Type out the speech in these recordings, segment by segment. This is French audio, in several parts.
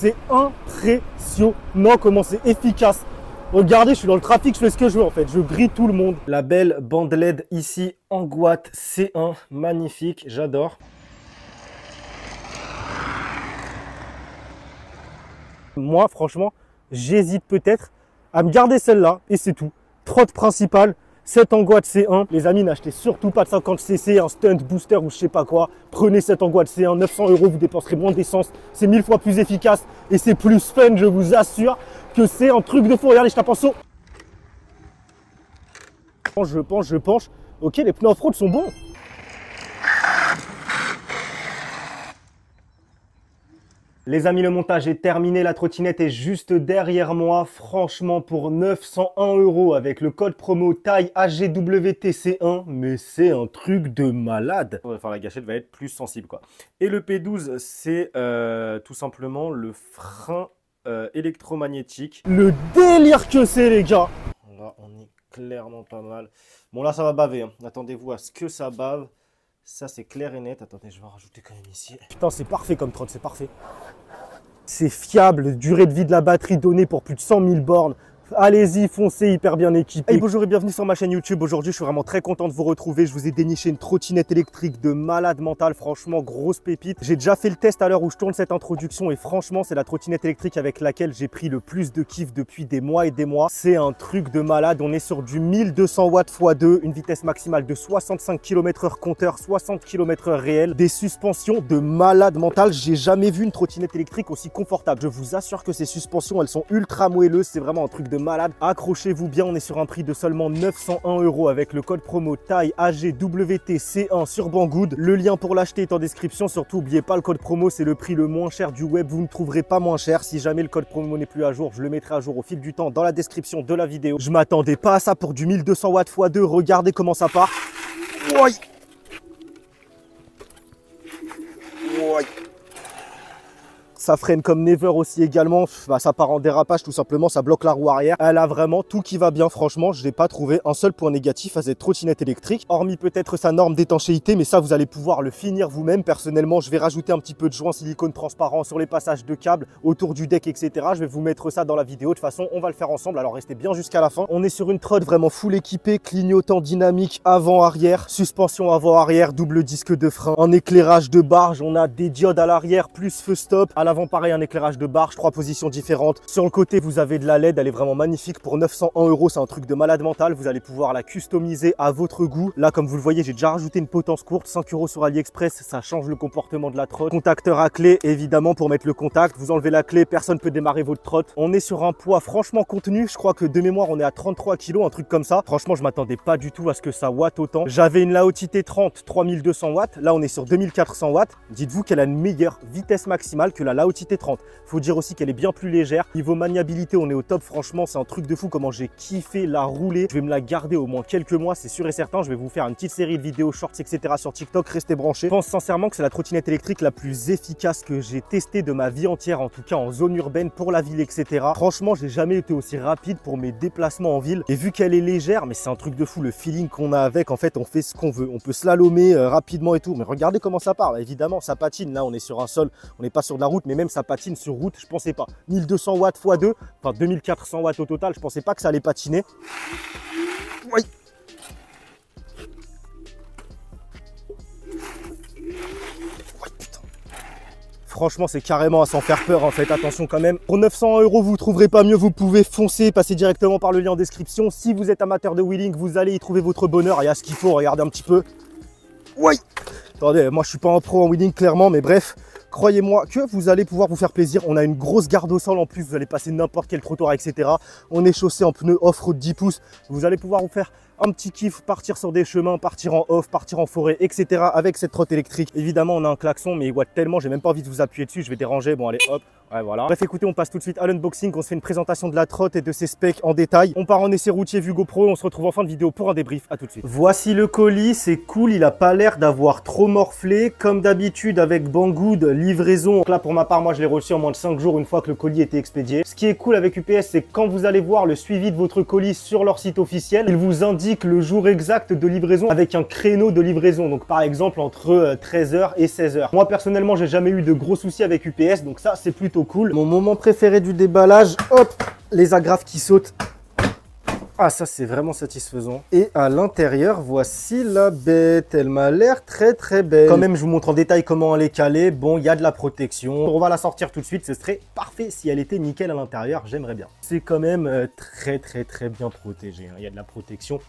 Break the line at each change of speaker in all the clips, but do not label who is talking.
C'est impressionnant comment c'est efficace. Regardez, je suis dans le trafic, je fais ce que je veux en fait. Je grille tout le monde. La belle bande LED ici en Goat C1. Magnifique, j'adore. Moi, franchement, j'hésite peut-être à me garder celle-là et c'est tout. Trotte principale, 7 en Goat C1. Les amis, n'achetez surtout pas de 50cc, un stunt booster ou je sais pas quoi. Prenez 7 en Goat C1, 900 €, vous dépenserez moins d'essence. C'est 1000 fois plus efficace et c'est plus fun, je vous assure que c'est un truc de fou. Regardez, je tape en saut. Je penche. Ok, les pneus off-road sont bons. Les amis, le montage est terminé, la trottinette est juste derrière moi. Franchement, pour 901 € avec le code promo taille AGWTC1, mais c'est un truc de malade. Enfin, la gâchette va être plus sensible, quoi. Et le P12, c'est tout simplement le frein électromagnétique. Le délire que c'est, les gars. Là, on est clairement pas mal. Bon, là, ça va baver, hein. Attendez-vous à ce que ça bave. Ça, c'est clair et net. Attendez, je vais en rajouter quand même ici. Putain, c'est parfait comme trotte, c'est parfait. C'est fiable, durée de vie de la batterie donnée pour plus de 100 000 bornes. Allez-y, foncez, hyper bien équipé. Hey, bonjour et bienvenue sur ma chaîne YouTube. Aujourd'hui, je suis vraiment très content de vous retrouver. Je vous ai déniché une trottinette électrique de malade mental. Franchement, grosse pépite. J'ai déjà fait le test à l'heure où je tourne cette introduction et franchement, c'est la trottinette électrique avec laquelle j'ai pris le plus de kiff depuis des mois et des mois. C'est un truc de malade. On est sur du 1200 watts x2, une vitesse maximale de 65 km/h compteur, 60 km/h réel, des suspensions de malade mental. J'ai jamais vu une trottinette électrique aussi confortable. Je vous assure que ces suspensions, elles sont ultra moelleuses. C'est vraiment un truc de malade. Accrochez-vous bien, on est sur un prix de seulement 901 € avec le code promo taille AGWTC1 sur Banggood. Le lien pour l'acheter est en description. Surtout, n'oubliez pas le code promo, c'est le prix le moins cher du web. Vous ne trouverez pas moins cher. Si jamais le code promo n'est plus à jour, je le mettrai à jour au fil du temps dans la description de la vidéo. Je m'attendais pas à ça pour du 1200 watts x2. Regardez comment ça part. Ouais. Ouais. Ça freine comme never aussi également, bah, ça part en dérapage tout simplement, ça bloque la roue arrière. Elle a vraiment tout qui va bien, franchement, je n'ai pas trouvé un seul point négatif à cette trottinette électrique, hormis peut-être sa norme d'étanchéité, mais ça vous allez pouvoir le finir vous-même. Personnellement, je vais rajouter un petit peu de joint silicone transparent sur les passages de câbles, autour du deck, etc. Je vais vous mettre ça dans la vidéo, de toute façon, on va le faire ensemble, alors restez bien jusqu'à la fin. On est sur une trotte vraiment full équipée, clignotant dynamique avant-arrière, suspension avant-arrière, double disque de frein, un éclairage de barge, on a des diodes à l'arrière, plus feu stop, à l'avant pareil, un éclairage de barge, 3 positions différentes. Sur le côté, vous avez de la LED, elle est vraiment magnifique. Pour 901 €, c'est un truc de malade mental. Vous allez pouvoir la customiser à votre goût. Là, comme vous le voyez, j'ai déjà rajouté une potence courte, 5 € sur AliExpress, ça change le comportement de la trotte. Contacteur à clé, évidemment, pour mettre le contact. Vous enlevez la clé, personne ne peut démarrer votre trotte. On est sur un poids franchement contenu. Je crois que de mémoire, on est à 33 kg, un truc comme ça. Franchement, je m'attendais pas du tout à ce que ça watt autant. J'avais une Laozi T30 3200 watts. Là, on est sur 2400 watts. Dites-vous qu'elle a une meilleure vitesse maximale que la Laozi T30. Faut dire aussi qu'elle est bien plus légère. Niveau maniabilité, on est au top. Franchement, c'est un truc de fou comment j'ai kiffé la rouler. Je vais me la garder au moins quelques mois, c'est sûr et certain. Je vais vous faire une petite série de vidéos shorts, etc. sur TikTok. Restez branchés. Je pense sincèrement que c'est la trottinette électrique la plus efficace que j'ai testée de ma vie entière, en tout cas en zone urbaine, pour la ville, etc. Franchement, j'ai jamais été aussi rapide pour mes déplacements en ville. Et vu qu'elle est légère, mais c'est un truc de fou, le feeling qu'on a avec, en fait, on fait ce qu'on veut. On peut slalomer rapidement et tout. Mais regardez comment ça part. Évidemment, ça patine. Là, on est sur un sol, on n'est pas sur de la route, mais même ça patine sur route, je pensais pas. 1200 watts x2, enfin 2400 watts au total, je pensais pas que ça allait patiner. Oui. Franchement, c'est carrément à s'en faire peur en fait, attention quand même. Pour 900 €, vous ne trouverez pas mieux, vous pouvez foncer, passer directement par le lien en description. Si vous êtes amateur de wheeling, vous allez y trouver votre bonheur. Il y a ce qu'il faut, regardez un petit peu. Oui. Attendez, moi je suis pas un pro en wheeling clairement, mais bref. Croyez-moi que vous allez pouvoir vous faire plaisir. On a une grosse garde au sol en plus. Vous allez passer n'importe quel trottoir, etc. On est chaussé en pneus off-road 10 pouces. Vous allez pouvoir vous faire un petit kiff, partir sur des chemins, partir en off, partir en forêt, etc. avec cette trotte électrique. Évidemment, on a un klaxon, mais il watt tellement, j'ai même pas envie de vous appuyer dessus. Je vais déranger. Bon, allez, hop. Ouais, voilà. Bref, écoutez, on passe tout de suite à l'unboxing. On se fait une présentation de la trotte et de ses specs en détail. On part en essai routier vu GoPro. On se retrouve en fin de vidéo pour un débrief. À tout de suite. Voici le colis. C'est cool. Il a pas l'air d'avoir trop morflé. Comme d'habitude avec Banggood, livraison. Donc là, pour ma part, moi, je l'ai reçu en moins de 5 jours une fois que le colis était expédié. Ce qui est cool avec UPS, c'est quand vous allez voir le suivi de votre colis sur leur site officiel, ils vous indiquent indique le jour exact de livraison avec un créneau de livraison. Donc par exemple entre 13h et 16h. Moi personnellement, j'ai jamais eu de gros soucis avec UPS, donc ça c'est plutôt cool. Mon moment préféré du déballage, hop, les agrafes qui sautent. Ah, ça c'est vraiment satisfaisant. Et à l'intérieur, voici la bête. Elle m'a l'air très très belle. Quand même, je vous montre en détail comment elle est calée. Bon, il y a de la protection. On va la sortir tout de suite. Ce serait parfait si elle était nickel à l'intérieur. J'aimerais bien. C'est quand même très très très bien protégé. Il y a de la protection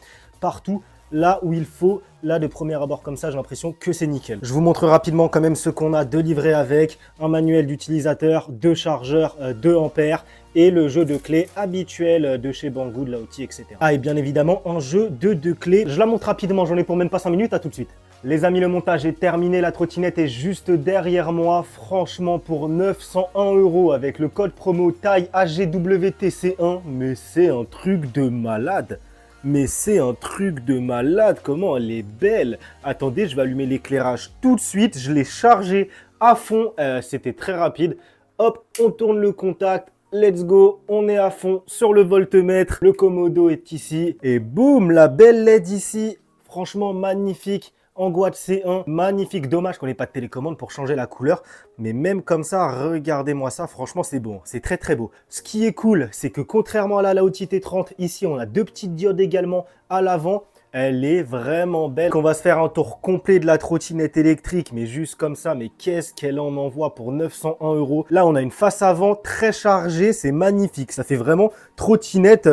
partout. Là où il faut, là de premier abord comme ça, j'ai l'impression que c'est nickel. Je vous montre rapidement quand même ce qu'on a de livré avec un manuel d'utilisateur, 2 chargeurs 2 ampères et le jeu de clés habituel de chez Banggood, Laoti, etc. Ah, et bien évidemment, un jeu de 2 clés. Je la montre rapidement, j'en ai pour même pas 5 minutes, à tout de suite. Les amis, le montage est terminé, la trottinette est juste derrière moi. Franchement, pour 901 € avec le code promo taille AGWTC1, mais c'est un truc de malade. Mais c'est un truc de malade, comment elle est belle. Attendez, je vais allumer l'éclairage tout de suite. Je l'ai chargé à fond, c'était très rapide. Hop, on tourne le contact, let's go. On est à fond sur le voltmètre. Le Komodo est ici. Et boum, la belle LED ici. Franchement, magnifique. Angoat C1, magnifique. Dommage qu'on n'ait pas de télécommande pour changer la couleur. Mais même comme ça, regardez-moi ça. Franchement, c'est bon. C'est très très beau. Ce qui est cool, c'est que contrairement à la Laoti T30, ici, on a 2 petites diodes également à l'avant. Elle est vraiment belle. On va se faire un tour complet de la trottinette électrique, mais juste comme ça. Mais qu'est-ce qu'elle en envoie pour 901 €. Là, on a une face avant très chargée. C'est magnifique. Ça fait vraiment trottinette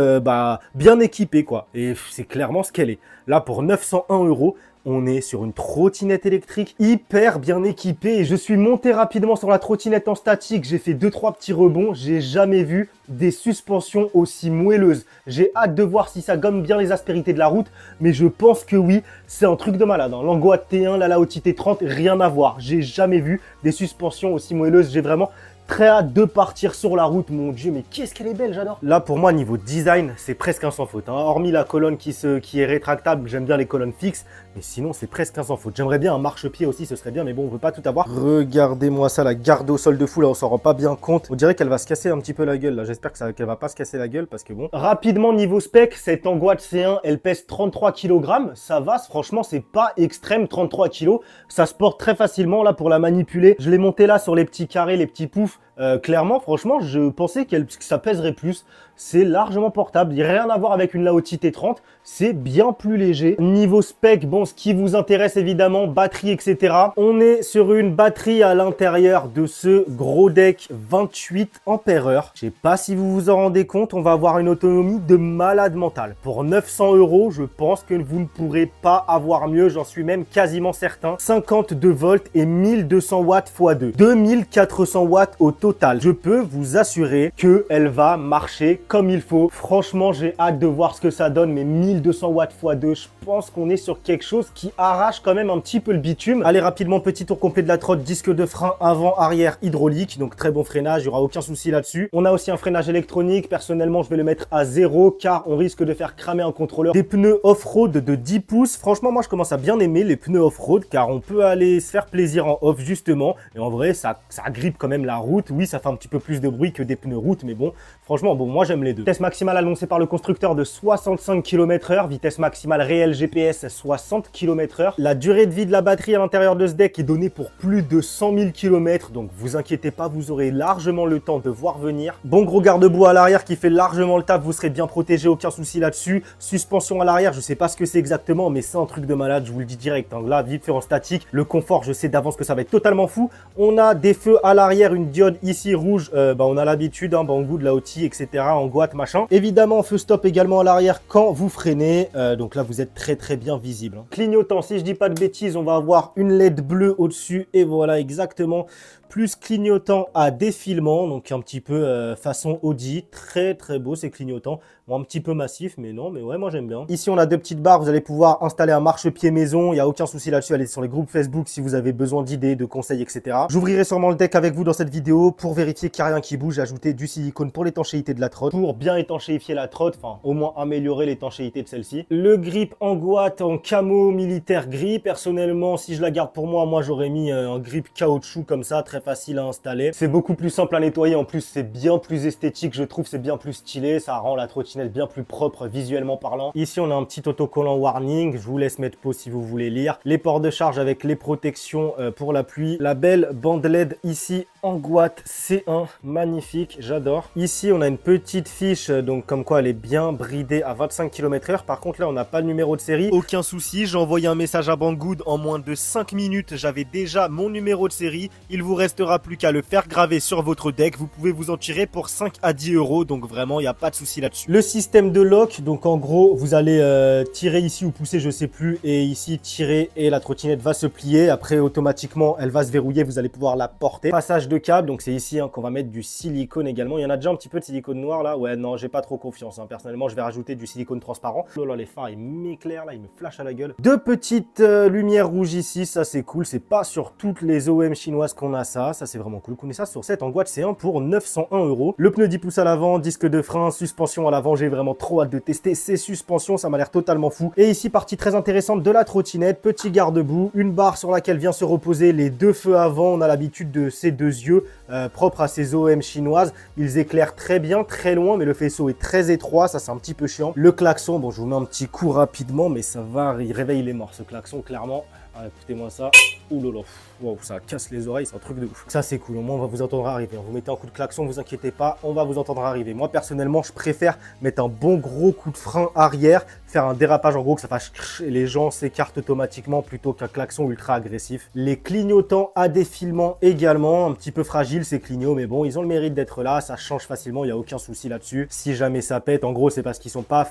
bien équipée, quoi. Et c'est clairement ce qu'elle est. Là, pour 901 €. On est sur une trottinette électrique hyper bien équipée et je suis monté rapidement sur la trottinette en statique. J'ai fait 2-3 petits rebonds. J'ai jamais vu des suspensions aussi moelleuses. J'ai hâte de voir si ça gomme bien les aspérités de la route, mais je pense que oui, c'est un truc de malade. Hein. L'Angoat T1, la Laoti T30, rien à voir. J'ai jamais vu des suspensions aussi moelleuses. J'ai vraiment très hâte de partir sur la route, mon Dieu, mais qu'est-ce qu'elle est belle, j'adore. Là, pour moi, niveau design, c'est presque un sans faute. Hein. Hormis la colonne qui est rétractable, j'aime bien les colonnes fixes, mais sinon, c'est presque un sans faute. J'aimerais bien un marchepied aussi, ce serait bien, mais bon, on ne veut pas tout avoir. Regardez-moi ça, la garde au sol de fou, là, on s'en rend pas bien compte. On dirait qu'elle va se casser un petit peu la gueule, là. J'espère qu'elle va pas se casser la gueule, parce que bon. Rapidement, niveau spec, cette Angoat C1, elle pèse 33 kg. Ça va, franchement, c'est pas extrême, 33 kg. Ça se porte très facilement, là, pour la manipuler. Je l'ai monté là sur les petits carrés, les petits poufs. Clairement, franchement, je pensais que ça pèserait plus. C'est largement portable. Il n'y a rien à voir avec une Laoti T30. C'est bien plus léger. Niveau spec, bon, ce qui vous intéresse évidemment, batterie, etc. On est sur une batterie à l'intérieur de ce gros deck 28 ampères-heure. Je sais pas si vous vous en rendez compte, on va avoir une autonomie de malade mental. Pour 900 €, je pense que vous ne pourrez pas avoir mieux. J'en suis même quasiment certain. 52 volts et 1200 watts x 2. 2400 watts au total. Je peux vous assurer qu'elle va marcher comme il faut. Franchement, j'ai hâte de voir ce que ça donne, mais 1200 watts x 2, je pense qu'on est sur quelque chose qui arrache quand même un petit peu le bitume. Allez, rapidement, petit tour complet de la trotte, disque de frein avant, arrière, hydraulique, donc très bon freinage, il n'y aura aucun souci là-dessus. On a aussi un freinage électronique, personnellement, je vais le mettre à 0, car on risque de faire cramer un contrôleur. Des pneus off-road de 10 pouces, franchement, moi, je commence à bien aimer les pneus off-road, car on peut aller se faire plaisir en off, justement, et en vrai, ça grippe quand même la route. Oui, ça fait un petit peu plus de bruit que des pneus route, mais bon, franchement, bon, moi j'aime les deux. Vitesse maximale annoncée par le constructeur de 65 km/h, vitesse maximale réelle GPS 60 km/h. La durée de vie de la batterie à l'intérieur de ce deck est donnée pour plus de 100 000 km, donc vous inquiétez pas, vous aurez largement le temps de voir venir. Bon gros garde-boue à l'arrière qui fait largement le taf, vous serez bien protégé, aucun souci là-dessus. Suspension à l'arrière, je sais pas ce que c'est exactement, mais c'est un truc de malade, je vous le dis direct. Hein. Là, vite fait en statique, le confort, je sais d'avance que ça va être totalement fou. On a des feux à l'arrière, une diode ici rouge, on a l'habitude, hein, Banggood, Laoti, etc. Angoat, machin. Évidemment, feu stop également à l'arrière quand vous freinez. Donc là, vous êtes très très bien visible. Hein. Clignotant, si je dis pas de bêtises, on va avoir une LED bleue au-dessus. Et voilà, exactement. Plus clignotant à défilement, donc un petit peu façon Audi. Très très beau ces clignotants. Bon, un petit peu massif, mais non, mais ouais, moi j'aime bien. Ici, on a 2 petites barres. Vous allez pouvoir installer un marchepied maison. Il n'y a aucun souci là-dessus. Allez sur les groupes Facebook si vous avez besoin d'idées, de conseils, etc. J'ouvrirai sûrement le deck avec vous dans cette vidéo pour vérifier qu'il n'y a rien qui bouge. J'ai ajouté du silicone pour l'étanchéité de la trotte, pour bien étanchéifier la trotte, enfin au moins améliorer l'étanchéité de celle-ci. Le grip Angoat en camo militaire gris. Personnellement, si je la garde pour moi, j'aurais mis un grip caoutchouc comme ça, très très facile à installer. C'est beaucoup plus simple à nettoyer. En plus, c'est bien plus esthétique, je trouve. C'est bien plus stylé. Ça rend la trottinette bien plus propre visuellement parlant. Ici, on a un petit autocollant warning. Je vous laisse mettre pause si vous voulez lire. Les ports de charge avec les protections pour la pluie. La belle bande LED ici en Anguat C1. Magnifique, j'adore. Ici, on a une petite fiche, donc comme quoi elle est bien bridée à 25 km/h. Par contre, là, on n'a pas le numéro de série. Aucun souci, j'ai envoyé un message à Banggood en moins de 5 minutes. J'avais déjà mon numéro de série. Il vous restera plus qu'à le faire graver sur votre deck. Vous pouvez vous en tirer pour 5 à 10 euros. Donc vraiment, il n'y a pas de souci là-dessus. Le système de lock, donc en gros, vous allez tirer ici ou pousser, je sais plus. Et ici, tirer et la trottinette va se plier. Après, automatiquement, elle va se verrouiller. Vous allez pouvoir la porter. Passage de câble, donc c'est ici qu'on va mettre du silicone également. Il y en a déjà un petit peu de silicone noir là. Ouais, non, j'ai pas trop confiance. Personnellement, je vais rajouter du silicone transparent. Oh là, les phares, ils m'éclairent là, ils me flashent à la gueule. Deux petites lumières rouges ici, ça c'est cool. C'est pas sur toutes les OEM chinoises qu'on a ça. Ça c'est vraiment cool. On a ça sur cette Anguat C1 pour 901 €. Le pneu 10 pouces à l'avant, disque de frein, suspension à l'avant. J'ai vraiment trop hâte de tester ces suspensions. Ça m'a l'air totalement fou. Et ici, partie très intéressante de la trottinette. Petit garde-boue, une barre sur laquelle vient se reposer les deux feux avant. On a l'habitude de ces deux yeux propres à ces OEM chinoises. Ils éclairent très bien, très loin, mais le faisceau est très étroit. Ça, c'est un petit peu chiant. Le klaxon, bon, je vous mets un petit coup rapidement, mais ça va, il réveille les morts, ce klaxon, clairement. Ah, écoutez-moi ça. Ouh là là. Wow, ça casse les oreilles, c'est un truc de ouf. Ça, c'est cool. Au moins, on va vous entendre arriver. Vous mettez un coup de klaxon, vous inquiétez pas, on va vous entendre arriver. Moi, personnellement, je préfère mettre un bon gros coup de frein arrière, faire un dérapage en gros, que ça fasse et les gens s'écartent automatiquement plutôt qu'un klaxon ultra agressif. Les clignotants à défilement également, un petit peu fragiles ces clignots, mais bon, ils ont le mérite d'être là. Ça change facilement, il n'y a aucun souci là-dessus. Si jamais ça pète, en gros, c'est parce qu'ils sont pas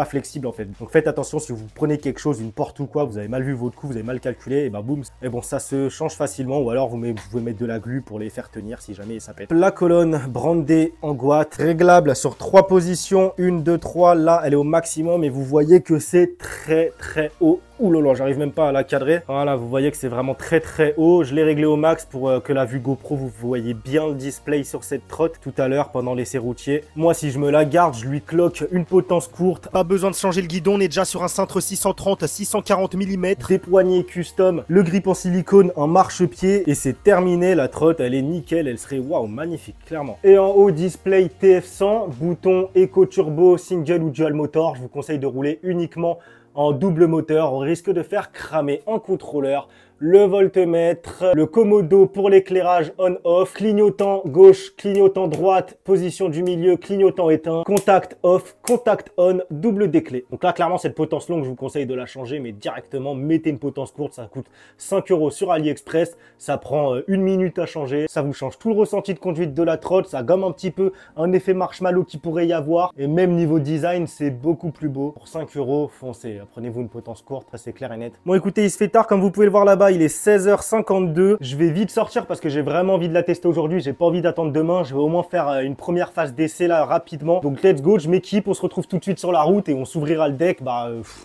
flexibles en fait. Donc faites attention si vous prenez quelque chose, une porte ou quoi, vous avez mal vu votre coup, vous avez mal calculé, et bah boum. Et bon, ça se change facilement, ou alors vous pouvez mettre de la glu pour les faire tenir si jamais ça pète. La colonne brandée Anguat, réglable sur 3 positions, 1, 2, 3, là elle est au maximum et vous voyez que c'est très haut. Ouh là là, j'arrive même pas à la cadrer. Voilà, vous voyez que c'est vraiment très haut. Je l'ai réglé au max pour que la vue GoPro, vous voyez bien le display sur cette trotte tout à l'heure pendant l'essai routier. Moi, si je me la garde, je lui cloque une potence courte. Pas besoin de changer le guidon, on est déjà sur un cintre 630 à 640 mm. Des poignées custom, le grip en silicone, un marchepied et c'est terminé. La trotte, elle est nickel, elle serait waouh, magnifique, clairement. Et en haut, display TF100, bouton Eco Turbo, single ou dual motor. Je vous conseille de rouler uniquement en double moteur. On risque de faire cramer un contrôleur, le voltmètre, le commodo pour l'éclairage on-off, clignotant gauche, clignotant droite, position du milieu, clignotant éteint, contact off, contact on, double des clés. Donc là, clairement, cette potence longue, je vous conseille de la changer, mais directement, mettez une potence courte. Ça coûte 5 € sur AliExpress. Ça prend 1 minute à changer. Ça vous change tout le ressenti de conduite de la trotte. Ça gomme un petit peu un effet marshmallow qui pourrait y avoir. Et même niveau design, c'est beaucoup plus beau. Pour 5 €, foncez. Prenez-vous une potence courte, ça c'est clair et net. Bon, écoutez, il se fait tard, comme vous pouvez le voir là-bas. Il est 16h52. Je vais vite sortir parce que j'ai vraiment envie de la tester aujourd'hui. J'ai pas envie d'attendre demain. Je vais au moins faire une première phase d'essai là rapidement. Donc let's go, je m'équipe. On se retrouve tout de suite sur la route et on s'ouvrira le deck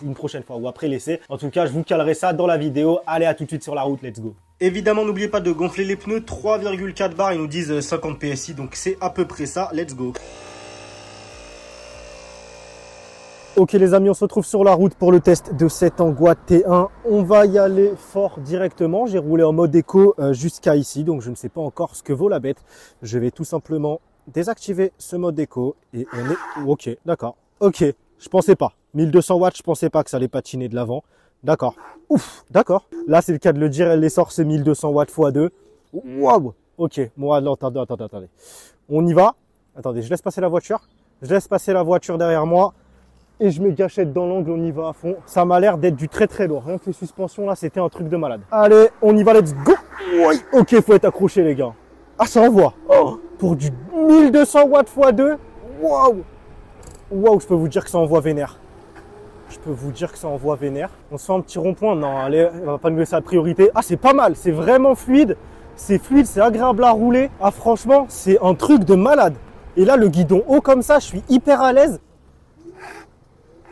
une prochaine fois ou après l'essai. En tout cas, je vous calerai ça dans la vidéo. Allez, à tout de suite sur la route. Let's go. Évidemment, n'oubliez pas de gonfler les pneus. 3,4 bars. Ils nous disent 50 PSI. Donc c'est à peu près ça. Let's go. Ok les amis, on se retrouve sur la route pour le test de cette Anguat T1. On va y aller fort directement. J'ai roulé en mode éco jusqu'à ici, donc je ne sais pas encore ce que vaut la bête. Je vais tout simplement désactiver ce mode éco et on est... Ok, d'accord. Ok, je pensais pas. 1200 watts, je pensais pas que ça allait patiner de l'avant. D'accord. Ouf, d'accord. Là, c'est le cas de le dire, l'essor c'est 1200 watts x 2. Waouh. Ok, moi, non, attendez. On y va. Attendez, je laisse passer la voiture. Je laisse passer la voiture derrière moi. Et je mets gâchette dans l'angle, on y va à fond. Ça m'a l'air d'être du très lourd. Rien que les suspensions là, c'était un truc de malade. Allez, on y va, let's go. Oui. Ok, faut être accroché les gars. Ah, ça envoie. Oh, pour du 1200 watts x 2. Waouh. Waouh, je peux vous dire que ça envoie vénère. On se fait un petit rond-point. Non, allez, on va pas nous laisser la priorité. Ah, c'est pas mal, c'est vraiment fluide. C'est fluide, c'est agréable à rouler. Ah, franchement, c'est un truc de malade. Et là, le guidon haut comme ça, je suis hyper à l'aise.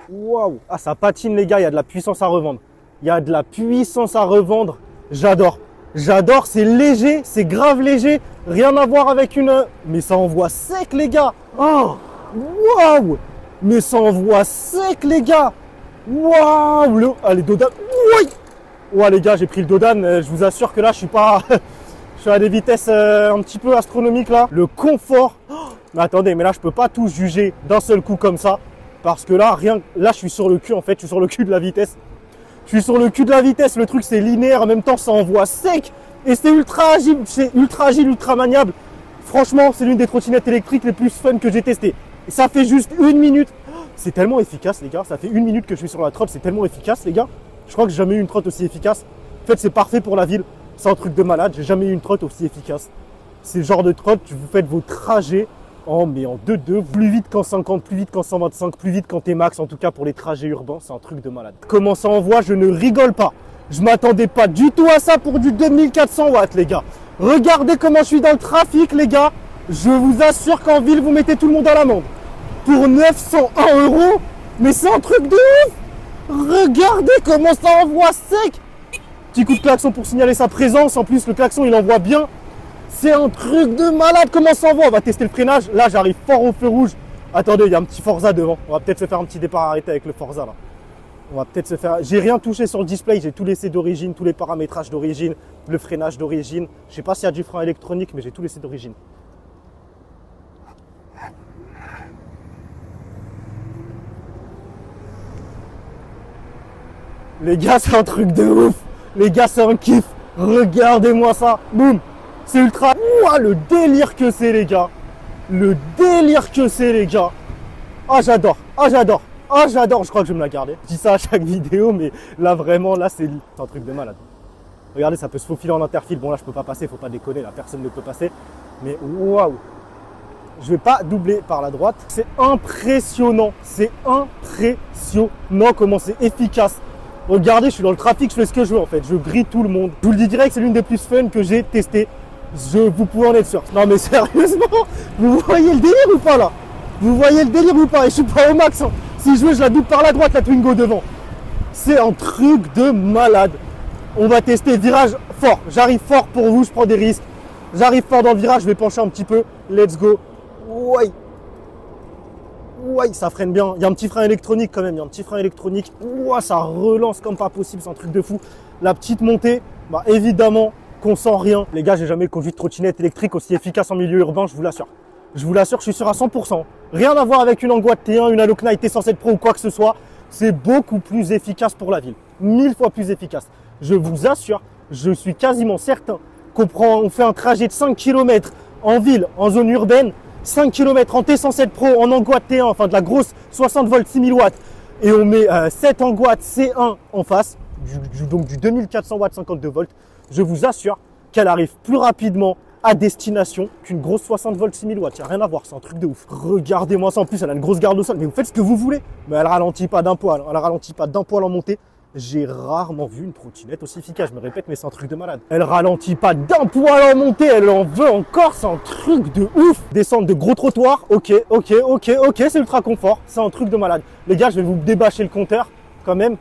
Waouh! Ah, ça patine les gars, il y a de la puissance à revendre. J'adore. C'est léger, c'est grave léger. Rien à voir avec une... Mais ça envoie sec les gars. Oh! Waouh! Mais ça envoie sec les gars. Waouh! Allez, Dodan. Oui! Ouais les gars, j'ai pris le Dodan. Je vous assure que là, je suis suis à des vitesses un petit peu astronomiques là. Le confort. Oh, mais attendez, mais là je peux pas tout juger d'un seul coup comme ça. Parce que là, là je suis sur le cul en fait, je suis sur le cul de la vitesse. Je suis sur le cul de la vitesse, le truc c'est linéaire, en même temps ça envoie sec. Et c'est ultra agile, ultra maniable. Franchement, c'est l'une des trottinettes électriques les plus fun que j'ai testées. Et ça fait juste 1 minute. C'est tellement efficace les gars, ça fait 1 minute que je suis sur la trotte, c'est tellement efficace les gars. Je crois que j'ai jamais eu une trotte aussi efficace. En fait, c'est parfait pour la ville. C'est un truc de malade, j'ai jamais eu une trotte aussi efficace. C'est le genre de trotte, vous faites vos trajets en 2-2, plus vite qu'en 50, plus vite qu'en 125, plus vite qu'en T-Max, en tout cas pour les trajets urbains, c'est un truc de malade. Comment ça envoie, je ne rigole pas. Je m'attendais pas du tout à ça pour du 2400 watts les gars. Regardez comment je suis dans le trafic les gars. Je vous assure qu'en ville, vous mettez tout le monde à l'amende. Pour 901 €, mais c'est un truc de ouf. Regardez comment ça envoie sec. Petit coup de klaxon pour signaler sa présence. En plus, le klaxon, il envoie bien. C'est un truc de malade. Comment ça envoie? On va tester le freinage. Là, j'arrive fort au feu rouge. Attendez, il y a un petit Forza devant. On va peut-être se faire un petit départ arrêté avec le Forza là. On va peut-être se faire... J'ai rien touché sur le display. J'ai tout laissé d'origine, tous les paramétrages d'origine, le freinage d'origine. Je sais pas s'il y a du frein électronique, mais j'ai tout laissé d'origine. Les gars, c'est un truc de ouf. Les gars, c'est un kiff. Regardez-moi ça. Boum. C'est ultra... Ouah, le délire que c'est, les gars. Le délire que c'est, les gars. Ah, j'adore. Ah, j'adore. Ah, j'adore. Je crois que je vais me la garder. Je dis ça à chaque vidéo, mais là, vraiment, là, c'est un truc de malade. Regardez, ça peut se faufiler en interfile. Bon, là, je peux pas passer. Faut pas déconner. Là, personne ne peut passer. Mais waouh. Je vais pas doubler par la droite. C'est impressionnant. C'est impressionnant comment c'est efficace. Regardez, je suis dans le trafic, je fais ce que je veux en fait. Je grille tout le monde. Je vous le dis direct, c'est l'une des plus fun que j'ai testé. Vous pouvez en être sûr. Non mais sérieusement, vous voyez le délire ou pas là? Vous voyez le délire ou pas? Et je suis pas au max. Hein. Si je veux, je la double par la droite, la Twingo devant. C'est un truc de malade. On va tester virage fort. J'arrive fort pour vous, je prends des risques. J'arrive fort dans le virage, je vais pencher un petit peu. Let's go. Ouais. Ouais, ça freine bien. Il y a un petit frein électronique quand même. Il y a un petit frein électronique. Ouah, ça relance comme pas possible. C'est un truc de fou. La petite montée, bah évidemment qu'on sent rien. Les gars, j'ai jamais conduit de trottinette électrique aussi efficace en milieu urbain, je vous l'assure. Je vous l'assure, je suis sûr à 100%. Rien à voir avec une Angua T1, une Halo Knight T107 Pro ou quoi que ce soit. C'est beaucoup plus efficace pour la ville. 1000 fois plus efficace. Je vous assure, je suis quasiment certain qu'on fait un trajet de 5 km en ville, en zone urbaine. 5 km en T107 Pro, en Angua T1, enfin de la grosse 60 volts 6000 watts. Et on met 7 Angua C1 en face, donc du 2400 watts 52 volts. Je vous assure qu'elle arrive plus rapidement à destination qu'une grosse 60 volts 6000 watts. Il n'y a rien à voir, c'est un truc de ouf. Regardez-moi ça, en plus elle a une grosse garde au sol. Mais vous faites ce que vous voulez. Mais elle ralentit pas d'un poil, elle ralentit pas d'un poil en montée. J'ai rarement vu une trottinette aussi efficace. Je me répète, mais c'est un truc de malade. Elle ralentit pas d'un poil en montée, elle en veut encore. C'est un truc de ouf. Descendre de gros trottoirs, ok, c'est ultra confort. C'est un truc de malade. Les gars, je vais vous débâcher le compteur quand même.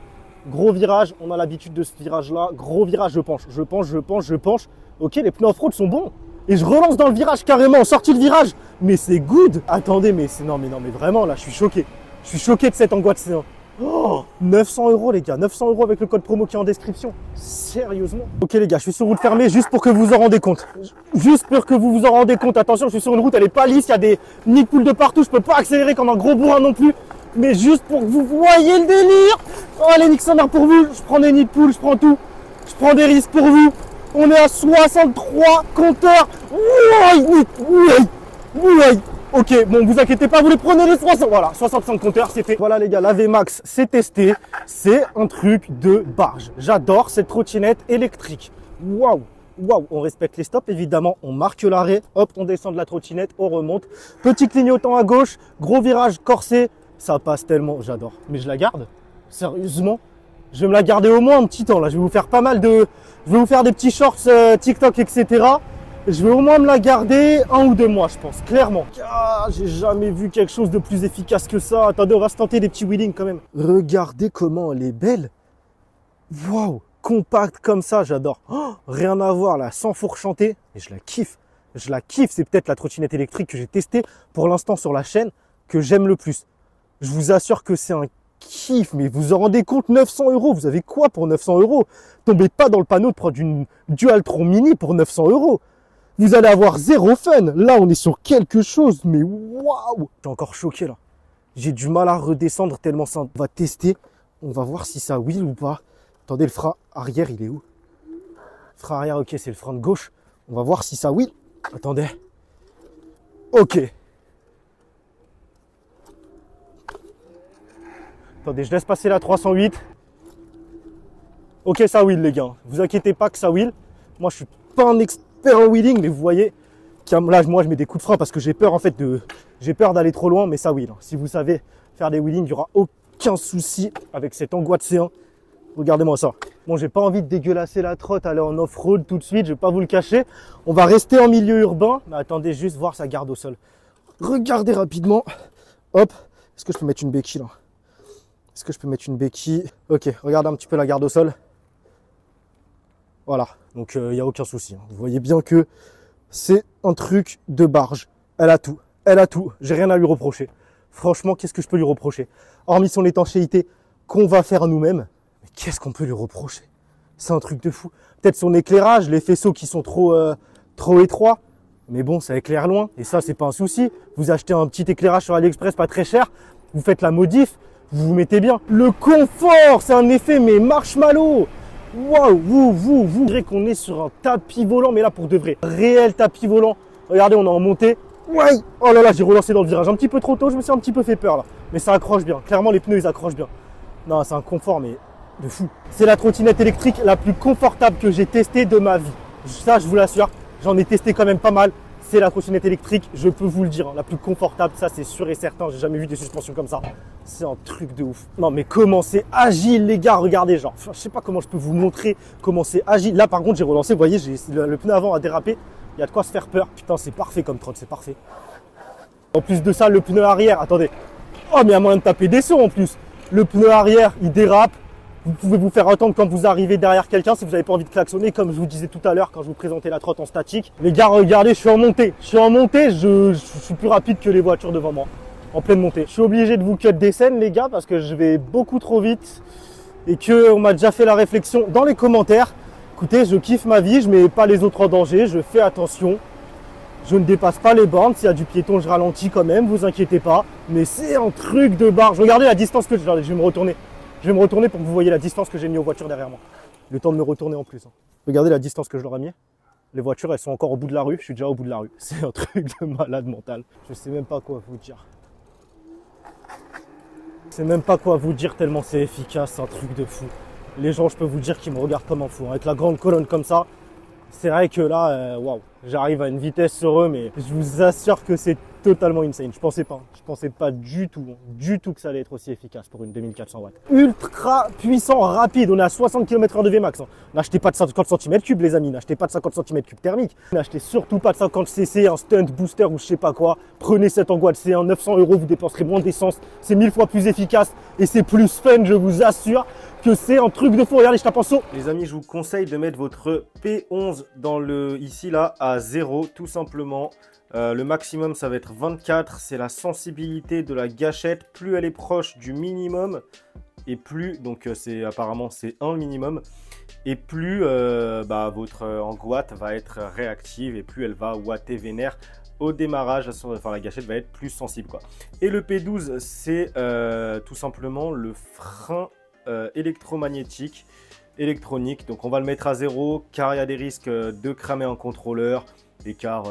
Gros virage, on a l'habitude de ce virage-là. Gros virage, je penche. Ok, les pneus off-road sont bons. Et je relance dans le virage carrément, en sortie de virage. Mais c'est good. Attendez, mais c'est non, mais vraiment, là, je suis choqué. Je suis choqué de cette Angua C1. Oh, 900 € les gars, 900 € avec le code promo qui est en description. Sérieusement? Ok les gars, je suis sur route fermée juste pour que vous vous en rendez compte. Juste pour que vous vous en rendez compte. Attention, je suis sur une route, elle est pas lisse, il y a des nids de poules de partout. Je peux pas accélérer comme un gros bourrin non plus. Mais juste pour que vous voyez le délire. Oh, allez, nique sa mère pour vous. Je prends des nids de poules, je prends tout. Je prends des risques pour vous. On est à 63 compteurs. Oui. Ok, bon, vous inquiétez pas, vous les prenez les 60. Voilà, 65 compteurs, c'est fait. Voilà les gars, la VMAX, c'est testé. C'est un truc de barge. J'adore cette trottinette électrique. Waouh, on respecte les stops, évidemment. On marque l'arrêt, hop, on descend de la trottinette, on remonte. Petit clignotant à gauche, gros virage corsé. Ça passe tellement, j'adore. Mais je la garde, sérieusement. Je vais me la garder au moins un petit temps là. Je vais vous faire pas mal de... Je vais vous faire des petits shorts TikTok, etc. Je vais au moins me la garder 1 ou 2 mois, je pense, clairement. Ah, j'ai jamais vu quelque chose de plus efficace que ça. Attendez, on va se tenter des petits wheelings quand même. Regardez comment elle est belle. Waouh, compacte comme ça, j'adore. Oh, rien à voir là, sans fourchanter. Et je la kiffe. Je la kiffe. C'est peut-être la trottinette électrique que j'ai testée pour l'instant sur la chaîne que j'aime le plus. Je vous assure que c'est un kiff, mais vous en rendez compte, 900 €. Vous avez quoi pour 900 €? Tombez pas dans le panneau de prendre une Dualtron Mini pour 900 €. vous allez avoir zéro fun. Là, on est sur quelque chose, mais waouh! Je suis encore choqué là. J'ai du mal à redescendre tellement ça. On va tester. On va voir si ça wheel ou pas. Attendez, le frein arrière, il est où? Frein arrière, ok, c'est le frein de gauche. On va voir si ça wheel. Attendez. Ok. Attendez, je laisse passer la 308. Ok, ça wheel les gars. Vous inquiétez pas que ça wheel. Moi, je suis pas un expert en wheeling, mais vous voyez, là, moi, je mets des coups de frein parce que j'ai peur en fait j'ai peur d'aller trop loin, mais ça wheel. Si vous savez faire des wheelings, il n'y aura aucun souci avec cette Angoisse C1. Regardez-moi ça. Bon, j'ai pas envie de dégueulasser la trotte, aller en off-road tout de suite, je vais pas vous le cacher. On va rester en milieu urbain, mais attendez juste voir sa garde au sol. Regardez rapidement. Hop. Est-ce que je peux mettre une béquille là? Est-ce que je peux mettre une béquille? Ok, regardez un petit peu la garde au sol. Voilà, donc il n'y a aucun souci. Vous voyez bien que c'est un truc de barge. Elle a tout. Elle a tout. J'ai rien à lui reprocher. Franchement, qu'est-ce que je peux lui reprocher? Hormis son étanchéité qu'on va faire nous-mêmes. Mais qu'est-ce qu'on peut lui reprocher? C'est un truc de fou. Peut-être son éclairage, les faisceaux qui sont trop étroits. Mais bon, ça éclaire loin. Et ça, c'est pas un souci. Vous achetez un petit éclairage sur AliExpress pas très cher. Vous faites la modif. Vous vous mettez bien. Le confort, c'est un effet mais marshmallow. Waouh, vous direz qu'on est sur un tapis volant, mais là pour de vrai. Réel tapis volant. Regardez, on est en montée. Ouais. Oh là là, j'ai relancé dans le virage un petit peu trop tôt. Je me suis un petit peu fait peur là. Mais ça accroche bien. Clairement, les pneus, ils accrochent bien. Non, c'est un confort, mais de fou. C'est la trottinette électrique la plus confortable que j'ai testée de ma vie. Ça, je vous l'assure. J'en ai testé quand même pas mal. C'est la trottinette électrique, je peux vous le dire, la plus confortable, ça c'est sûr et certain. J'ai jamais vu des suspensions comme ça. C'est un truc de ouf. Non mais comment c'est agile les gars, regardez genre. Enfin, je sais pas comment je peux vous montrer comment c'est agile. Là par contre j'ai relancé, vous voyez, le pneu avant a dérapé. Il y a de quoi se faire peur. Putain c'est parfait comme trotte, c'est parfait. En plus de ça, le pneu arrière, attendez. Oh mais il y a moyen de taper des sauts en plus. Le pneu arrière, il dérape. Vous pouvez vous faire entendre quand vous arrivez derrière quelqu'un si vous n'avez pas envie de klaxonner, comme je vous disais tout à l'heure quand je vous présentais la trotte en statique. Les gars, regardez, je suis en montée. Je suis plus rapide que les voitures devant moi, en pleine montée. Je suis obligé de vous cut des scènes, les gars, parce que je vais beaucoup trop vite et qu'on m'a déjà fait la réflexion dans les commentaires. Écoutez, je kiffe ma vie, je mets pas les autres en danger, je fais attention. Je ne dépasse pas les bornes. S'il y a du piéton, je ralentis quand même, vous inquiétez pas. Mais c'est un truc de barge. Regardez la distance que je vais me retourner. Je vais me retourner pour que vous voyez la distance que j'ai mis aux voitures derrière moi. Le temps de me retourner en plus. Regardez la distance que je leur ai mis. Les voitures, elles sont encore au bout de la rue. Je suis déjà au bout de la rue. C'est un truc de malade mental. Je sais même pas quoi vous dire. Je sais même pas quoi vous dire tellement c'est efficace. C'est un truc de fou. Les gens, je peux vous dire qu'ils me regardent comme un fou. Avec la grande colonne comme ça, c'est vrai que là, waouh, j'arrive à une vitesse sur eux, mais je vous assure que c'est totalement insane. Je pensais pas du tout que ça allait être aussi efficace pour une 2400 watts. Ultra puissant, rapide. On est à 60 km/h de Vmax. N'achetez pas de 50 cm3, les amis. N'achetez pas de 50 cm3 thermique. N'achetez surtout pas de 50 cc, un stunt booster ou je sais pas quoi. Prenez cette Angoisse C1, 900 €, vous dépenserez moins d'essence. C'est 1000 fois plus efficace et c'est plus fun, je vous assure que c'est un truc de fou. Regardez, je tape en saut. Les amis, je vous conseille de mettre votre P11 dans ici là à 0, tout simplement. Le maximum, ça va être 24. C'est la sensibilité de la gâchette. Plus elle est proche du minimum et plus, donc apparemment c'est un minimum, et plus votre Angoisse va être réactive et plus elle va watter vénère au démarrage. Enfin, la gâchette va être plus sensible quoi. Et le P12, c'est tout simplement le frein électromagnétique électronique. Donc on va le mettre à 0 car il y a des risques de cramer un contrôleur. Et car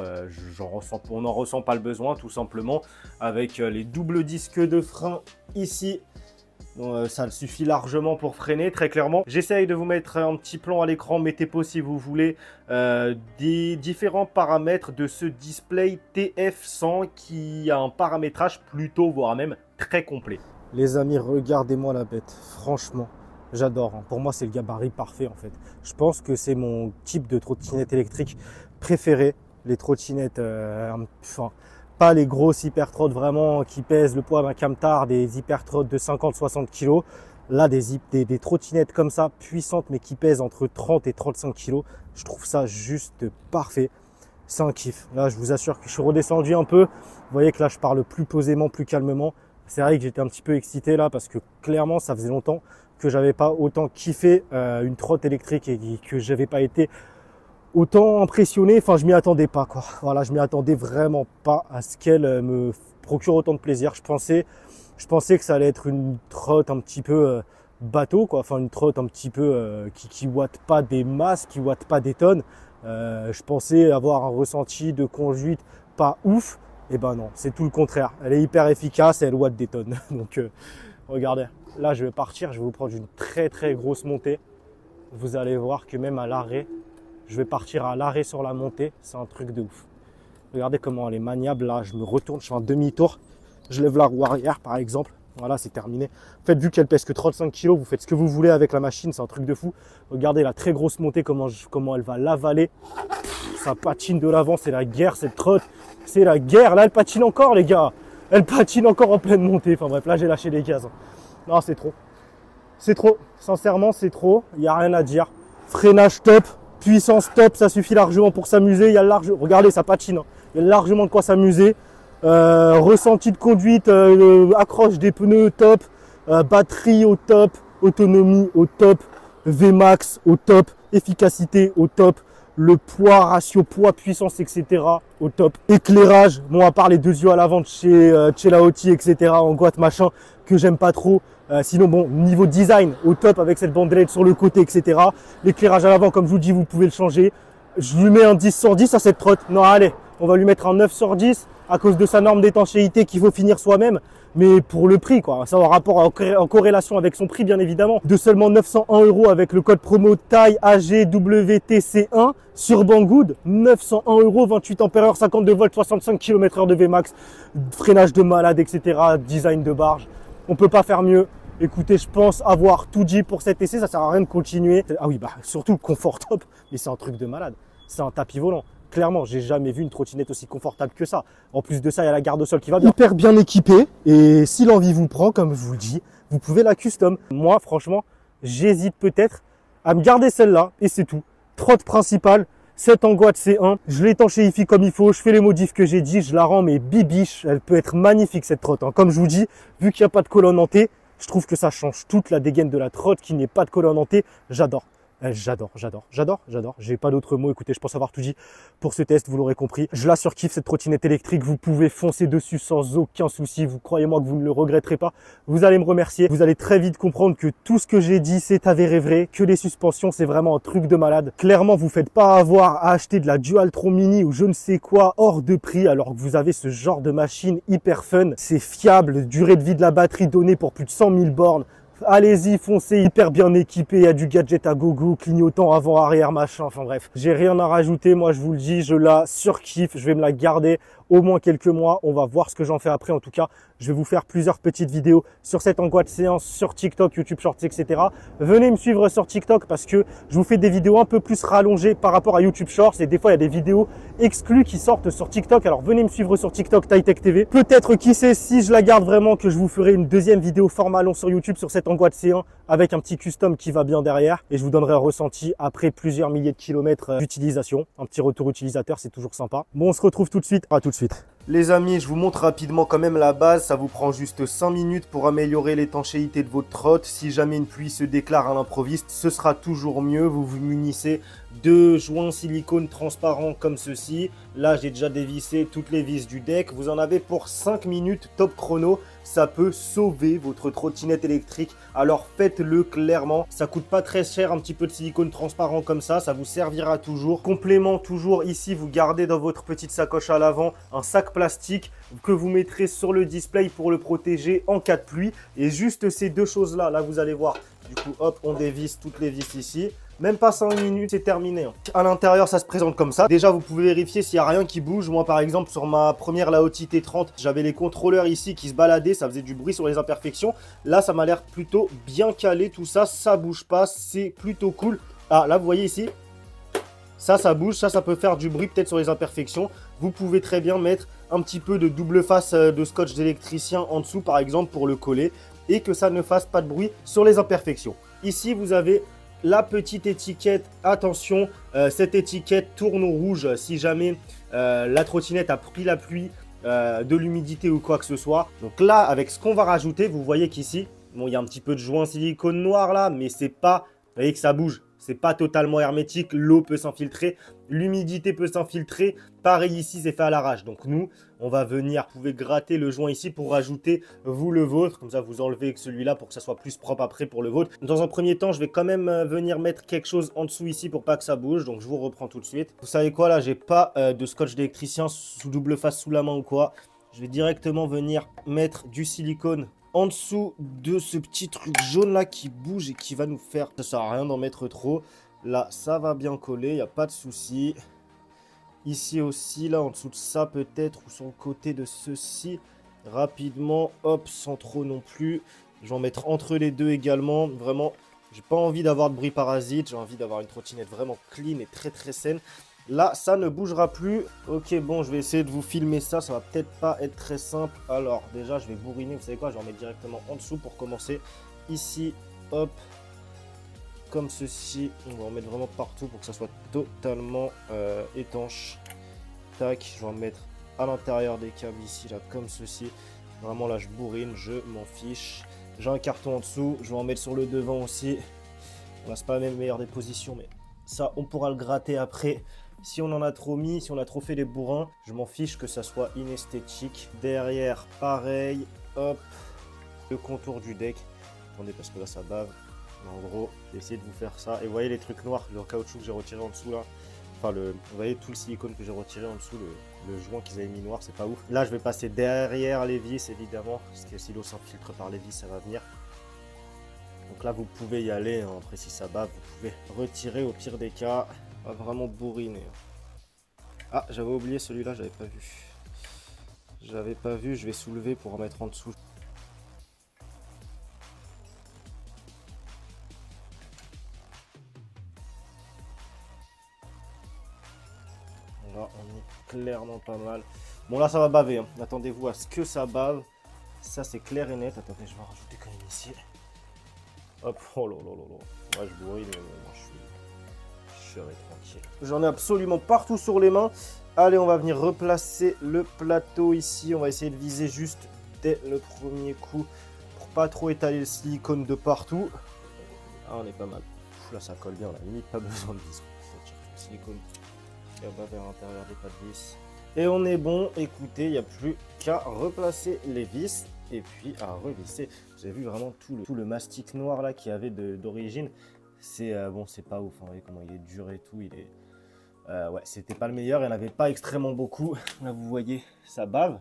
on n'en ressent pas le besoin tout simplement avec les doubles disques de frein ici. Donc, ça suffit largement pour freiner très clairement. J'essaye de vous mettre un petit plan à l'écran, mettez pause si vous voulez, des différents paramètres de ce display TF100 qui a un paramétrage plutôt voire même très complet. Les amis, regardez-moi la bête, franchement. J'adore, Pour moi, c'est le gabarit parfait en fait. Je pense que c'est mon type de trottinette électrique préféré. Les trottinettes, enfin, pas les grosses hyper trottes vraiment qui pèsent le poids d'un camtar, des hyper trottes de 50-60 kg. Là, des trottinettes comme ça, puissantes, mais qui pèsent entre 30 et 35 kg. Je trouve ça juste parfait. C'est un kiff. Là, je vous assure que je suis redescendu un peu. Vous voyez que là, je parle plus posément, plus calmement. C'est vrai que j'étais un petit peu excité là parce que clairement, ça faisait longtemps que j'avais pas autant kiffé une trotte électrique et que j'avais pas été autant impressionné, enfin je m'y attendais pas quoi. Voilà, je m'y attendais vraiment pas à ce qu'elle me procure autant de plaisir. Je pensais que ça allait être une trotte un petit peu bateau quoi, enfin une trotte un petit peu qui watte pas des masses, qui watte pas des tonnes. Je pensais avoir un ressenti de conduite pas ouf, et ben non, c'est tout le contraire. Elle est hyper efficace et elle watt des tonnes. Donc regardez, là je vais partir, je vais vous prendre une très très grosse montée. Vous allez voir que même à l'arrêt, je vais partir à l'arrêt sur la montée, c'est un truc de ouf. Regardez comment elle est maniable, là je me retourne, je fais un demi-tour, je lève la roue arrière par exemple. Voilà, c'est terminé. En fait, vu qu'elle pèse que 35 kg, vous faites ce que vous voulez avec la machine, c'est un truc de fou. Regardez la très grosse montée, comment elle va l'avaler. Ça patine de l'avant, c'est la guerre, cette trotte. C'est la guerre. Là, elle patine encore, les gars. Elle patine encore en pleine montée. Enfin bref, là, j'ai lâché les gaz. Non, c'est trop. C'est trop. Sincèrement, c'est trop. Il n'y a rien à dire. Freinage top, puissance top, ça suffit largement pour s'amuser. Il y a regardez, ça patine. Hein. Il y a largement de quoi s'amuser. Ressenti de conduite, accroche des pneus top, batterie au top, autonomie au top, Vmax au top, efficacité au top, le poids, ratio poids, puissance, etc. au top. Éclairage, bon à part les deux yeux à l'avant de chez Laoty, etc. en boîte machin, que j'aime pas trop. Sinon bon, niveau design au top avec cette bandelette sur le côté, etc. L'éclairage à l'avant, comme je vous dis, vous pouvez le changer. Je lui mets un 10 sur 10 à cette trotte. Non allez, on va lui mettre un 9 sur 10 à cause de sa norme d'étanchéité qu'il faut finir soi-même. Mais pour le prix, quoi. Ça en rapport, en corrélation avec son prix, bien évidemment. De seulement 901 € avec le code promo TAI AGWTC1 sur Banggood. 901 €, 28 ampères, 52 volts, 65 km/h de Vmax. Freinage de malade, etc. Design de barge. On peut pas faire mieux. Écoutez, je pense avoir tout dit pour cet essai. Ça sert à rien de continuer. Ah oui, bah, surtout confort top. Mais c'est un truc de malade. C'est un tapis volant. Clairement, j'ai jamais vu une trottinette aussi confortable que ça. En plus de ça, il y a la garde au sol qui va bien. Hyper bien équipée. Et si l'envie vous prend, comme je vous le dis, vous pouvez la custom. Moi, franchement, j'hésite peut-être à me garder celle-là. Et c'est tout. Trotte principale, 7 en Guad C1. Je l'étanchéifie comme il faut. Je fais les modifs que j'ai dit. Je la rends mais bibiche. Elle peut être magnifique cette trotte. Hein. Comme je vous dis, vu qu'il n'y a pas de colonne en T, je trouve que ça change toute la dégaine de la trotte qui n'est pas de colonne en T. J'adore. J'adore. J'ai pas d'autres mots. Écoutez, je pense avoir tout dit pour ce test, vous l'aurez compris. Je la surkiffe cette trottinette électrique. Vous pouvez foncer dessus sans aucun souci. Vous croyez-moi que vous ne le regretterez pas. Vous allez me remercier. Vous allez très vite comprendre que tout ce que j'ai dit, c'est avéré vrai. Que les suspensions, c'est vraiment un truc de malade. Clairement, vous faites pas avoir à acheter de la Dualtron Mini ou je ne sais quoi hors de prix alors que vous avez ce genre de machine hyper fun. C'est fiable. Durée de vie de la batterie donnée pour plus de 100 000 bornes. Allez-y, foncez, hyper bien équipé, il y a du gadget à gogo, clignotant avant, arrière, machin, enfin bref. J'ai rien à rajouter, moi je vous le dis, je la surkiffe, je vais me la garder au moins quelques mois, on va voir ce que j'en fais après. En tout cas, je vais vous faire plusieurs petites vidéos sur cette Angoisse séance, sur TikTok, YouTube Shorts, etc. Venez me suivre sur TikTok parce que je vous fais des vidéos un peu plus rallongées par rapport à YouTube Shorts et des fois il y a des vidéos exclues qui sortent sur TikTok. Alors venez me suivre sur TikTok, TaiTech TV. Peut-être, qui sait, si je la garde vraiment, que je vous ferai une deuxième vidéo format long sur YouTube sur cette Angoisse C1 avec un petit custom qui va bien derrière et je vous donnerai un ressenti après plusieurs milliers de kilomètres d'utilisation. Un petit retour utilisateur, c'est toujours sympa. Bon, on se retrouve tout de suite. À tout de suite. Les amis, je vous montre rapidement quand même la base. Ça vous prend juste 5 minutes pour améliorer l'étanchéité de votre trotte. Si jamais une pluie se déclare à l'improviste, ce sera toujours mieux. Vous vous munissez de joints silicone transparents comme ceci. Là, j'ai déjà dévissé toutes les vis du deck. Vous en avez pour 5 minutes top chrono. Ça peut sauver votre trottinette électrique. Alors faites-le clairement. Ça coûte pas très cher, un petit peu de silicone transparent comme ça. Ça vous servira toujours. Complément toujours ici, vous gardez dans votre petite sacoche à l'avant un sac plastique que vous mettrez sur le display pour le protéger en cas de pluie. Et juste ces deux choses-là, là vous allez voir. Du coup, hop, on dévisse toutes les vis ici. Même pas 5 minutes, c'est terminé. À l'intérieur, ça se présente comme ça. Déjà, vous pouvez vérifier s'il n'y a rien qui bouge. Moi, par exemple, sur ma première Laoty T30, j'avais les contrôleurs ici qui se baladaient. Ça faisait du bruit sur les imperfections. Là, ça m'a l'air plutôt bien calé. Tout ça, ça bouge pas. C'est plutôt cool. Ah, là, vous voyez ici, ça bouge. Ça peut faire du bruit peut-être sur les imperfections. Vous pouvez très bien mettre un petit peu de double face de scotch d'électricien en dessous, par exemple, pour le coller. Et que ça ne fasse pas de bruit sur les imperfections. Ici, vous avez la petite étiquette, attention, cette étiquette tourne au rouge si jamais la trottinette a pris la pluie, de l'humidité ou quoi que ce soit. Donc là, avec ce qu'on va rajouter, vous voyez qu'ici, bon, il y a un petit peu de joint silicone noir là, mais c'est pas, vous voyez que ça bouge. c'est pas totalement hermétique, l'eau peut s'infiltrer, l'humidité peut s'infiltrer. Pareil ici, c'est fait à l'arrache. Donc nous, on va venir, vous pouvez gratter le joint ici pour rajouter vous le vôtre. Comme ça, vous enlevez celui-là pour que ça soit plus propre après pour le vôtre. Dans un premier temps, je vais quand même venir mettre quelque chose en dessous ici pour pas que ça bouge. Donc je vous reprends tout de suite. Vous savez quoi, là, j'ai pas de scotch d'électricien sous double face sous la main ou quoi. Je vais directement venir mettre du silicone en dessous de ce petit truc jaune là qui bouge et qui va nous faire... Ça sert à rien d'en mettre trop. Là, ça va bien coller, il n'y a pas de souci. Ici aussi, là, en dessous de ça peut-être, ou sur le côté de ceci. Rapidement, hop, sans trop non plus. Je vais en mettre entre les deux également. Vraiment, j'ai pas envie d'avoir de bruit parasite. J'ai envie d'avoir une trottinette vraiment clean et très très saine. Là, ça ne bougera plus. Ok, bon, je vais essayer de vous filmer ça. Ça va peut-être pas être très simple. Alors, déjà, je vais bourriner. Vous savez quoi? Je vais en mettre directement en dessous pour commencer. Ici, hop, comme ceci. On va en mettre vraiment partout pour que ça soit totalement étanche. Tac, je vais en mettre à l'intérieur des câbles ici, là, comme ceci. Vraiment, là, je bourrine, je m'en fiche. J'ai un carton en dessous. Je vais en mettre sur le devant aussi. Là, c'est pas la même meilleure des positions, mais ça, on pourra le gratter après. Si on en a trop mis, si on a trop fait les bourrins, je m'en fiche que ça soit inesthétique. Derrière, pareil, hop, le contour du deck. Attendez, parce que là, ça bave. En gros, j'ai essayé de vous faire ça. Et vous voyez les trucs noirs, le caoutchouc que j'ai retiré en dessous, là. Enfin, vous voyez tout le silicone que j'ai retiré en dessous, le joint qu'ils avaient mis noir, c'est pas ouf. Là, je vais passer derrière les vis, évidemment, parce que si l'eau s'infiltre par les vis, ça va venir. Donc là, vous pouvez y aller. Hein. Après, si ça bave, vous pouvez retirer au pire des cas. On va vraiment bourriner. Ah, j'avais oublié celui-là, j'avais pas vu. J'avais pas vu, je vais soulever pour en mettre en dessous. Là, on est clairement pas mal. Bon, là, ça va baver. Hein. Attendez-vous à ce que ça bave. Ça, c'est clair et net. Attendez, je vais en rajouter quand même ici. Hop, oh là là là là. Ouais, je bourrine, mais bon, je serai tranquille. J'en ai absolument partout sur les mains. Allez, on va venir replacer le plateau ici. On va essayer de viser juste dès le premier coup pour pas trop étaler le silicone de partout. Ah, on est pas mal. Là, ça colle bien. On a limite pas besoin de vis. Le silicone qui va vers l'intérieur des pas de vis. Et on est bon. Écoutez, il n'y a plus qu'à replacer les vis et puis à revisser. Vous avez vu vraiment tout le mastic noir là qu'il y avait d'origine. C'est bon, c'est pas ouf. Hein. Vous voyez comment il est dur et tout. Il est ouais, c'était pas le meilleur. Il n'y en avait pas extrêmement beaucoup. Là, vous voyez, ça bave.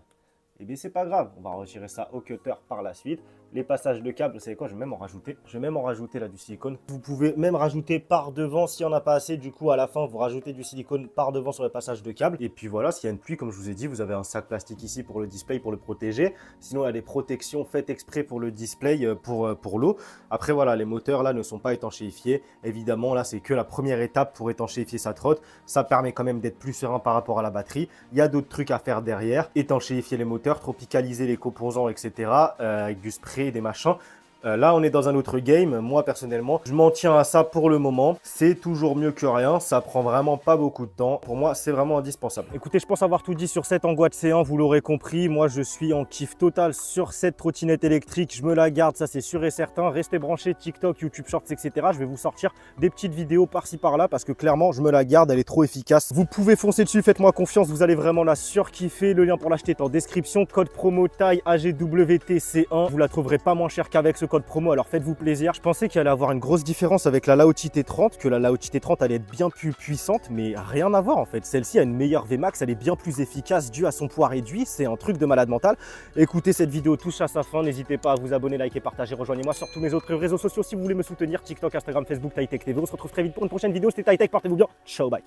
Et bien, c'est pas grave. On va retirer ça au cutter par la suite. Les passages de câbles, vous savez quoi, je vais même en rajouter. Je vais même en rajouter là du silicone. Vous pouvez même rajouter par devant si on n'a pas assez. Du coup, à la fin, vous rajoutez du silicone par devant sur les passages de câbles. Et puis voilà, s'il y a une pluie, comme je vous ai dit, vous avez un sac plastique ici pour le display, pour le protéger. Sinon, il y a des protections faites exprès pour le display, pour l'eau. Après, voilà, les moteurs là ne sont pas étanchéifiés. Évidemment, là, c'est que la première étape pour étanchéifier sa trotte. Ça permet quand même d'être plus serein par rapport à la batterie. Il y a d'autres trucs à faire derrière. Étanchéifier les moteurs, tropicaliser les composants, etc. Avec du spray, des machins. Là, on est dans un autre game. Moi, personnellement, je m'en tiens à ça pour le moment. C'est toujours mieux que rien. Ça prend vraiment pas beaucoup de temps. Pour moi, c'est vraiment indispensable. Écoutez, je pense avoir tout dit sur cette Angoisse C1. Vous l'aurez compris. Moi, je suis en kiff total sur cette trottinette électrique. Je me la garde, ça c'est sûr et certain. Restez branchés TikTok, YouTube Shorts, etc. Je vais vous sortir des petites vidéos par-ci par-là parce que clairement, je me la garde. Elle est trop efficace. Vous pouvez foncer dessus. Faites-moi confiance. Vous allez vraiment la surkiffer. Le lien pour l'acheter est en description. Code promo taille AGWTC1. Vous la trouverez pas moins cher qu'avec ce code promo, alors faites-vous plaisir. Je pensais qu'il allait avoir une grosse différence avec la Laochi T30, que la Laochi T30 allait être bien plus puissante, mais rien à voir en fait. Celle-ci a une meilleure Vmax, elle est bien plus efficace due à son poids réduit, c'est un truc de malade mental. Écoutez, cette vidéo touche à sa fin, n'hésitez pas à vous abonner, liker, partager, rejoignez-moi sur tous mes autres réseaux sociaux si vous voulez me soutenir, TikTok, Instagram, Facebook, TiTech TV. On se retrouve très vite pour une prochaine vidéo, c'était TiTech, portez-vous bien, ciao, bye.